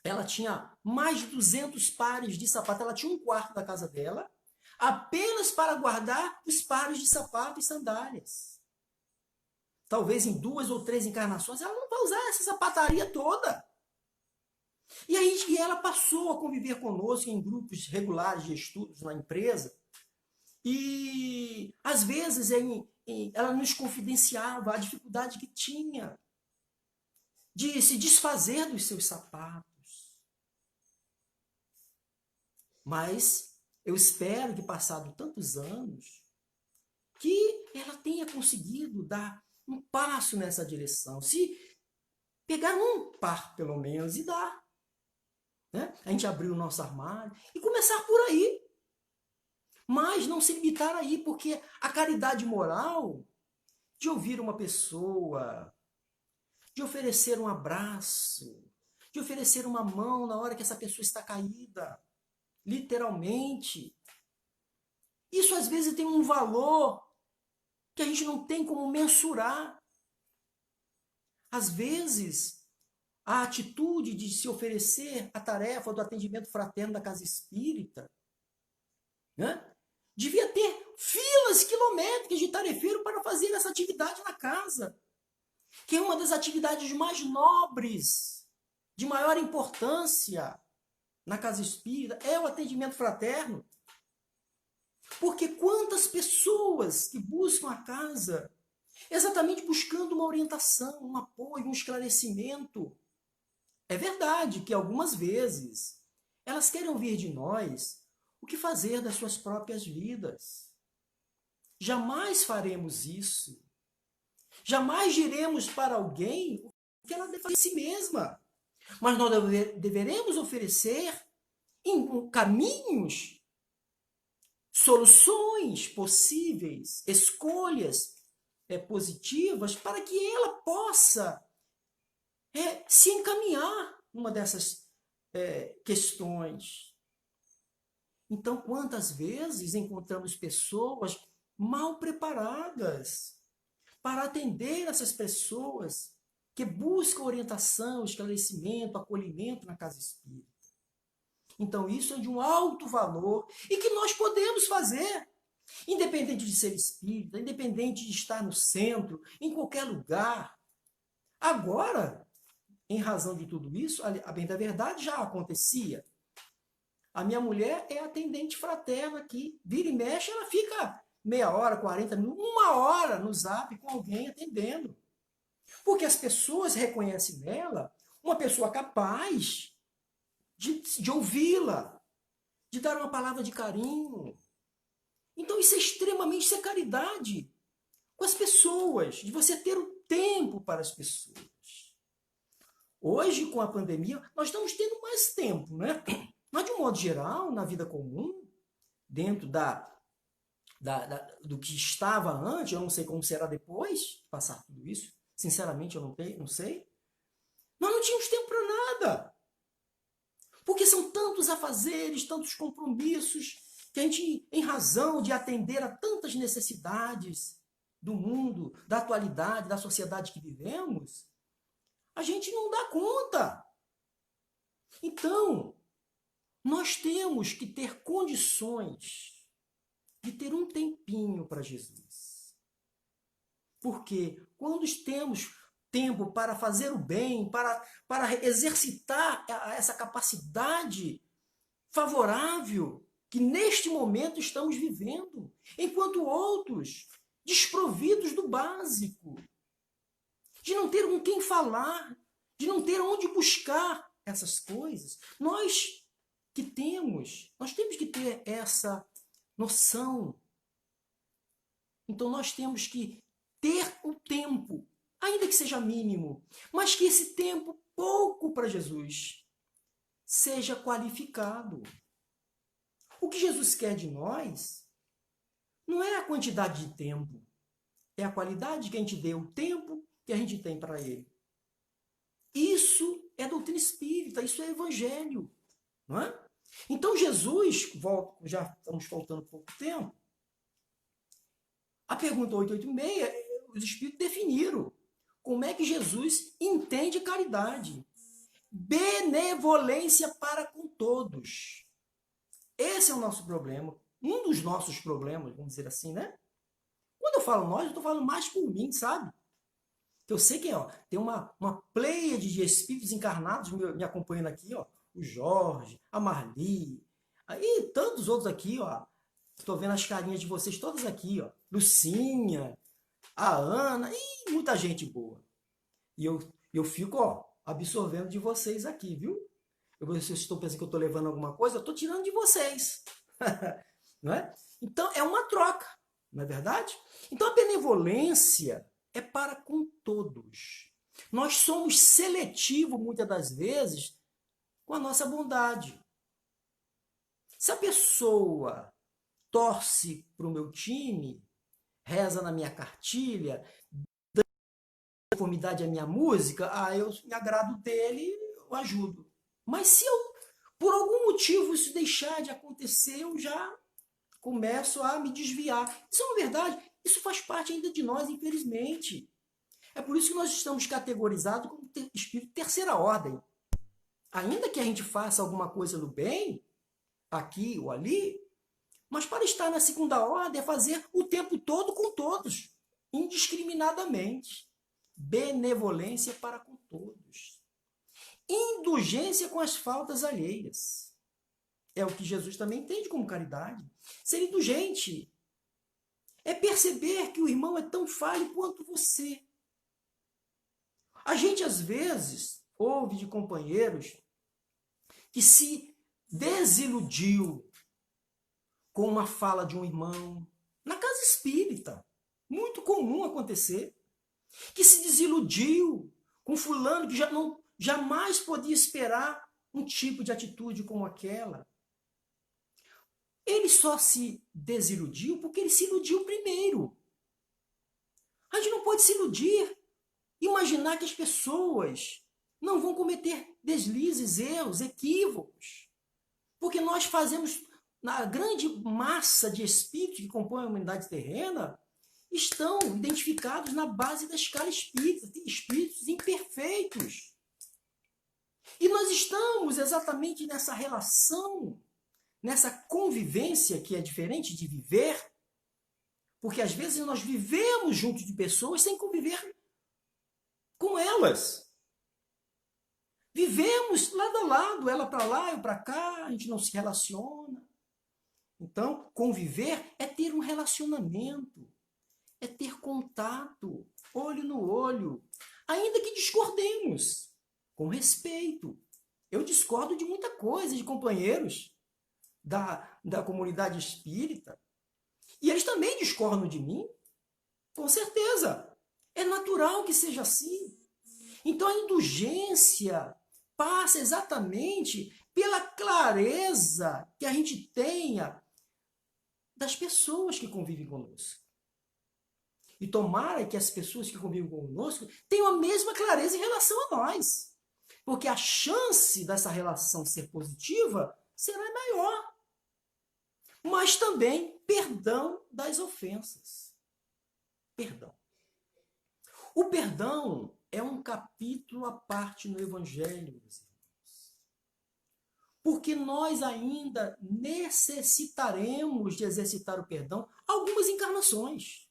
Speaker 1: ela tinha mais de 200 pares de sapato. Ela tinha um quarto da casa dela, apenas para guardar os pares de sapato e sandálias. Talvez em 2 ou 3 encarnações ela não vai usar essa sapataria toda. E aí ela passou a conviver conosco em grupos regulares de estudos na empresa. E às vezes ela nos confidenciava a dificuldade que tinha de se desfazer dos seus sapatos. Mas eu espero que, passado tantos anos, que ela tenha conseguido dar um passo nessa direção. Se pegar um par, pelo menos, e dar. Né? A gente abrir o nosso armário e começar por aí. Mas não se limitar aí, porque a caridade moral de ouvir uma pessoa, de oferecer um abraço, de oferecer uma mão na hora que essa pessoa está caída, literalmente. Isso às vezes tem um valor que a gente não tem como mensurar. Às vezes, a atitude de se oferecer a tarefa do atendimento fraterno da casa espírita, né? Devia ter filas quilométricas de tarefeiro para fazer essa atividade na casa, que é uma das atividades mais nobres, de maior importância na casa espírita, é o atendimento fraterno. Porque quantas pessoas que buscam a casa exatamente buscando uma orientação, um apoio, um esclarecimento. É verdade que algumas vezes elas querem ouvir de nós o que fazer das suas próprias vidas. Jamais faremos isso. Jamais diremos para alguém o que ela deve fazer de si mesma. Mas nós deveremos oferecer caminhos, soluções possíveis, escolhas positivas para que ela possa se encaminhar numa dessas questões. Então, quantas vezes encontramos pessoas mal preparadas para atender essas pessoas que buscam orientação, esclarecimento, acolhimento na casa espírita. Então, isso é de um alto valor e que nós podemos fazer, independente de ser espírita, independente de estar no centro, em qualquer lugar. Agora, em razão de tudo isso, a bem da verdade já acontecia. A minha mulher é atendente fraterna aqui. Vira e mexe, ela fica meia hora, 40 minutos, uma hora no Zap com alguém atendendo. Porque as pessoas reconhecem nela uma pessoa capaz de ouvi-la, de dar uma palavra de carinho. Então isso é extremamente, isso é caridade com as pessoas, de você ter o tempo para as pessoas. Hoje, com a pandemia, nós estamos tendo mais tempo, né? Mas, de um modo geral, na vida comum, dentro do que estava antes, eu não sei como será depois de passar tudo isso, sinceramente eu não sei, nós não tínhamos tempo para nada. Porque são tantos afazeres, tantos compromissos, que a gente, em razão de atender a tantas necessidades do mundo, da atualidade, da sociedade que vivemos, a gente não dá conta. Então, nós temos que ter condições de ter um tempinho para Jesus. Porque quando temos tempo para fazer o bem, para exercitar essa capacidade favorável que neste momento estamos vivendo, enquanto outros desprovidos do básico, de não ter com quem falar, de não ter onde buscar essas coisas. Nós temos que ter essa noção. Então nós temos que ter o tempo, ainda que seja mínimo, mas que esse tempo pouco para Jesus seja qualificado. O que Jesus quer de nós não é a quantidade de tempo, é a qualidade que a gente dê, o tempo que a gente tem para ele. Isso é doutrina espírita, isso é evangelho, não é? Então Jesus, já estamos faltando pouco tempo, a pergunta 886, os espíritos definiram como é que Jesus entende caridade. Benevolência para com todos. Esse é o nosso problema, um dos nossos problemas, vamos dizer assim, né? Quando eu falo nós, eu estou falando mais por mim, sabe? Eu sei que tem uma pleiade de espíritos encarnados me acompanhando aqui, o Jorge, a Marli, e tantos outros aqui, estou vendo as carinhas de vocês todas aqui, Lucinha, a Ana, e muita gente boa. E eu fico, absorvendo de vocês aqui, viu? Vocês estão pensando que eu estou levando alguma coisa? Eu estou tirando de vocês. Não é? Então, é uma troca, não é verdade? Então, a benevolência é para com todos. Nós somos seletivos, muitas das vezes, com a nossa bondade. Se a pessoa torce para o meu time, reza na minha cartilha, conformidade à minha música, eu me agrado dele, eu ajudo. Mas se eu, por algum motivo, isso deixar de acontecer, eu já começo a me desviar. Isso é uma verdade, isso faz parte ainda de nós, infelizmente. É por isso que nós estamos categorizados como espírito de terceira ordem. Ainda que a gente faça alguma coisa do bem, aqui ou ali, mas para estar na segunda ordem é fazer o tempo todo com todos, indiscriminadamente. Benevolência para com todos. Indulgência com as faltas alheias. É o que Jesus também entende como caridade. Ser indulgente é perceber que o irmão é tão falho quanto você. A gente, às vezes, ouve de companheiros que se desiludiu com uma fala de um irmão na casa espírita. Muito comum acontecer. Que se desiludiu com fulano que jamais podia esperar um tipo de atitude como aquela. Ele só se desiludiu porque ele se iludiu primeiro. A gente não pode se iludir, imaginar que as pessoas não vão cometer deslizes, erros, equívocos. Porque nós fazemos, na grande massa de espíritos que compõem a humanidade terrena, estão identificados na base da escala espírita, espíritos imperfeitos. E nós estamos exatamente nessa relação, nessa convivência que é diferente de viver, porque às vezes nós vivemos junto de pessoas sem conviver com elas. Vivemos lado a lado, ela para lá, eu para cá, a gente não se relaciona. Então, conviver é ter um relacionamento, é ter contato, olho no olho, ainda que discordemos, com respeito. Eu discordo de muita coisa de companheiros da comunidade espírita, e eles também discordam de mim, com certeza. É natural que seja assim. Então a indulgência passa exatamente pela clareza que a gente tenha das pessoas que convivem conosco. E tomara que as pessoas que convivem conosco tenham a mesma clareza em relação a nós. Porque a chance dessa relação ser positiva será maior. Mas também perdão das ofensas. Perdão. O perdão é um capítulo à parte no Evangelho, meus irmãos. Porque nós ainda necessitaremos de exercitar o perdão algumas encarnações.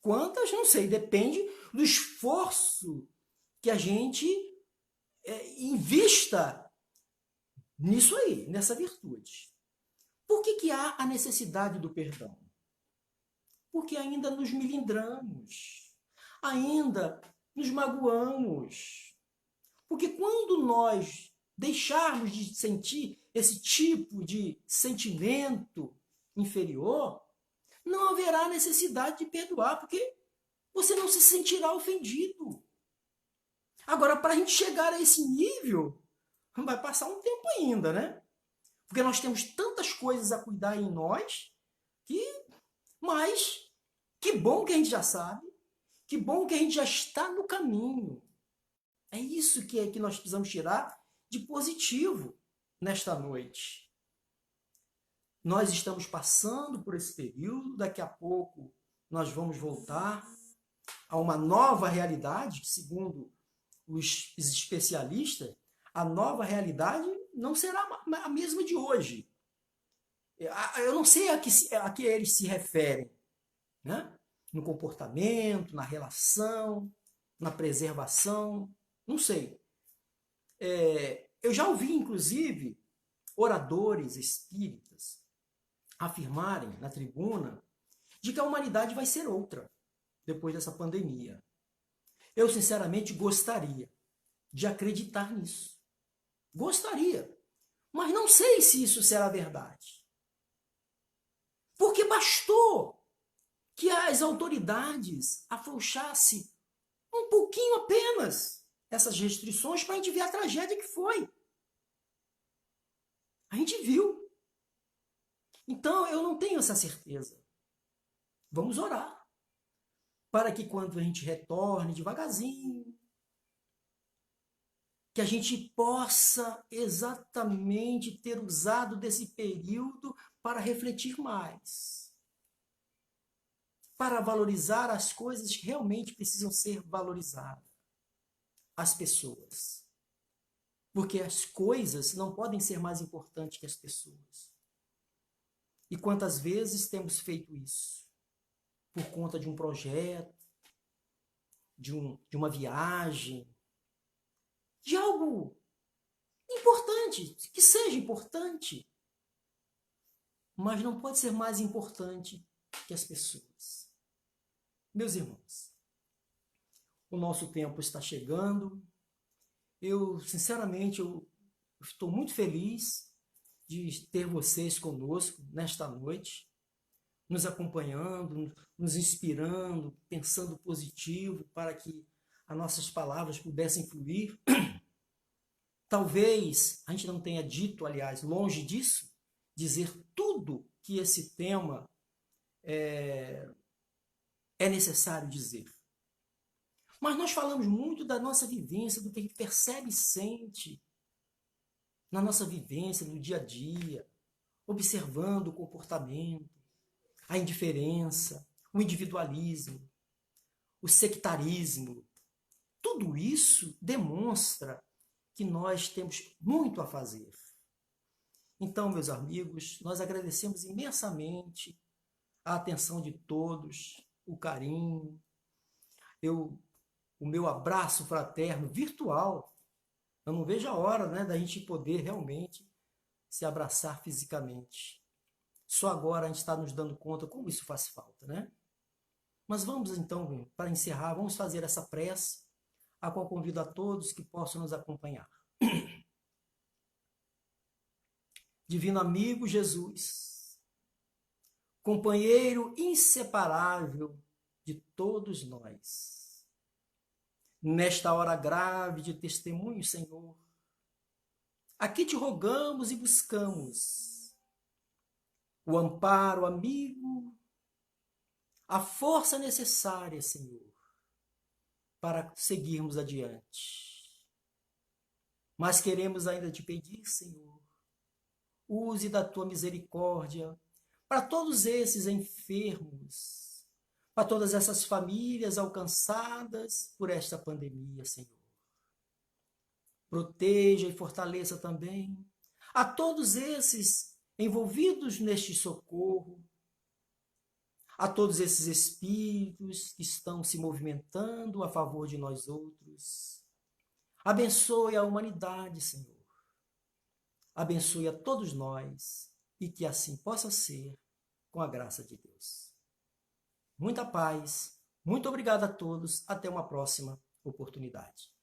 Speaker 1: Quantas? Não sei, depende do esforço que a gente invista nisso aí, nessa virtude. Por que há a necessidade do perdão? Porque ainda nos melindramos, ainda nos magoamos. Porque quando nós deixarmos de sentir esse tipo de sentimento inferior, não haverá necessidade de perdoar, porque você não se sentirá ofendido. Agora, para a gente chegar a esse nível, vai passar um tempo ainda, né? Porque nós temos tantas coisas a cuidar em nós, mas que bom que a gente já sabe, que bom que a gente já está no caminho. É isso que nós precisamos tirar de positivo nesta noite. Nós estamos passando por esse período, daqui a pouco nós vamos voltar a uma nova realidade, que, segundo os especialistas, a nova realidade não será a mesma de hoje. Eu não sei a que eles se referem, né? No comportamento, na relação, na preservação, não sei. Eu já ouvi, inclusive, oradores espíritas afirmarem na tribuna de que a humanidade vai ser outra depois dessa pandemia. Eu, sinceramente, gostaria de acreditar nisso. Gostaria. Mas não sei se isso será verdade. Porque bastou que as autoridades afrouxassem um pouquinho apenas essas restrições para a gente ver a tragédia que foi. A gente viu. Então, eu não tenho essa certeza. Vamos orar para que quando a gente retorne devagarzinho, que a gente possa exatamente ter usado desse período para refletir mais, para valorizar as coisas que realmente precisam ser valorizadas, as pessoas. Porque as coisas não podem ser mais importantes que as pessoas. E quantas vezes temos feito isso? Por conta de um projeto, de uma viagem, de algo importante, que seja importante, mas não pode ser mais importante que as pessoas. Meus irmãos, o nosso tempo está chegando. Sinceramente, eu estou muito feliz de ter vocês conosco nesta noite, nos acompanhando, nos inspirando, pensando positivo para que as nossas palavras pudessem fluir. Talvez a gente não tenha dito, aliás, longe disso, dizer tudo que esse tema é necessário dizer. Mas nós falamos muito da nossa vivência, do que a gente percebe e sente na nossa vivência, no dia a dia, observando o comportamento, a indiferença, o individualismo, o sectarismo. Tudo isso demonstra que nós temos muito a fazer. Então, meus amigos, nós agradecemos imensamente a atenção de todos, o carinho, o meu abraço fraterno virtual. Eu não vejo a hora, né, da gente poder realmente se abraçar fisicamente. Só agora a gente está nos dando conta como isso faz falta, né? Mas vamos então, para encerrar, vamos fazer essa prece, a qual convido a todos que possam nos acompanhar. Divino amigo Jesus, companheiro inseparável de todos nós, nesta hora grave de testemunho, Senhor, aqui te rogamos e buscamos o amparo amigo, a força necessária, Senhor, para seguirmos adiante. Mas queremos ainda te pedir, Senhor, use da tua misericórdia para todos esses enfermos, para todas essas famílias alcançadas por esta pandemia, Senhor. Proteja e fortaleça também a todos esses envolvidos neste socorro, a todos esses espíritos que estão se movimentando a favor de nós outros. Abençoe a humanidade, Senhor. Abençoe a todos nós e que assim possa ser, com a graça de Deus. Muita paz, muito obrigado a todos, até uma próxima oportunidade.